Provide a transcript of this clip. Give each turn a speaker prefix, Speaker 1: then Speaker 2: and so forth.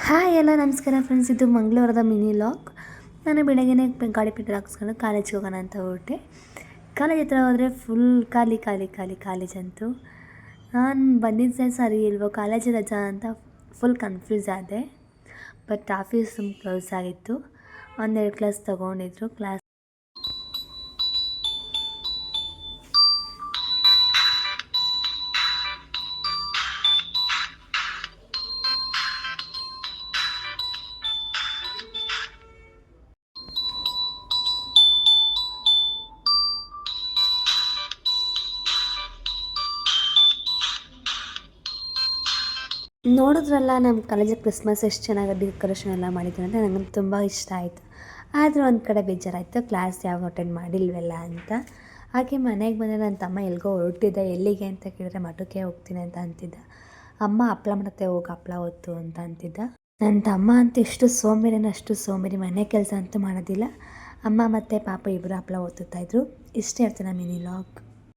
Speaker 1: Hi ಎಲ್ಲ ನಮಸ್ಕಾರ friends, ಇದು ಮಂಗಳವಾರದ ಮಿನಿ ಲಾಗ್. ನಾನು ಬೆಳಗ್ಗೆನೇ ಗಾಡಿ ಪೆಟ್ರೋಲ್ ಹಾಕ್ಸ್ಕೊಂಡು ಕಾಲೇಜ್ಗೆ ಹೋಗೋಣ ಅಂತ ಹೊರಟೆ. ಕಾಲೇಜ್ ಹತ್ರ ಹೋದರೆ ಫುಲ್ ಕಾಲೇಜಂತೂ. ನಾನು ಬಂದಿದ್ದೆ ಸರಿ ಇಲ್ವೋ, ಕಾಲೇಜ್ ರಜಾ ಅಂತ ಫುಲ್ ಕನ್ಫ್ಯೂಸ್ ಆದೆ. ಬಟ್ ಆಫೀಸ್ ಕ್ಲೋಸ್ ಆಗಿತ್ತು. ಒಂದೆರಡು ಕ್ಲಾಸ್ ತೊಗೊಂಡಿದ್ರು. ನೋಡಿದ್ರಲ್ಲ ನಮ್ಮ ಕಾಲೇಜಲ್ಲಿ ಕ್ರಿಸ್ಮಸ್ ಎಷ್ಟು ಚೆನ್ನಾಗಿ ಡೆಕೋರೇಷನ್ ಎಲ್ಲ ಮಾಡಿದ್ರು ಅಂತ ನನಗೆ ತುಂಬ ಇಷ್ಟ ಆಯಿತು. ಆದರೆ ಒಂದು ಕಡೆ ಬೇಜಾರಾಯಿತು, ಕ್ಲಾಸ್ ಯಾವ ಅಟೆಂಡ್ ಮಾಡಿಲ್ವಲ್ಲ ಅಂತ. ಹಾಗೆ ಮನೆಗೆ ಬಂದರೆ ನನ್ನ ತಮ್ಮ ಎಲ್ಲಿಗೋ ಹೊರಟಿದ್ದ. ಎಲ್ಲಿಗೆ ಅಂತ ಕೇಳಿದ್ರೆ ಮಠಕ್ಕೆ ಹೋಗ್ತೀನಿ ಅಂತ ಅಂತಿದ್ದ. ಅಮ್ಮ ಹಪ್ಳ ಮಾಡತ್ತೆ, ಹೋಗಿ ಹಪ್ಳ ಹೊತ್ತು ಅಂತ ಅಂತಿದ್ದ. ನನ್ನ ತಮ್ಮ ಅಂತೂ ಎಷ್ಟು ಸೋಂಬೇರಿನ ಅಷ್ಟು ಸೋಂಬೇರಿ, ಮನೆ ಕೆಲಸ ಅಂತೂ ಮಾಡೋದಿಲ್ಲ. ಅಮ್ಮ ಮತ್ತು ಪಾಪ ಇಬ್ಬರು ಹಪ್ಳ ಒತ್ತುತ್ತಾಯಿದ್ರು. ಇಷ್ಟೇ ಇರ್ತೀನಿ ಮಿನಿ ಲಾಗ್.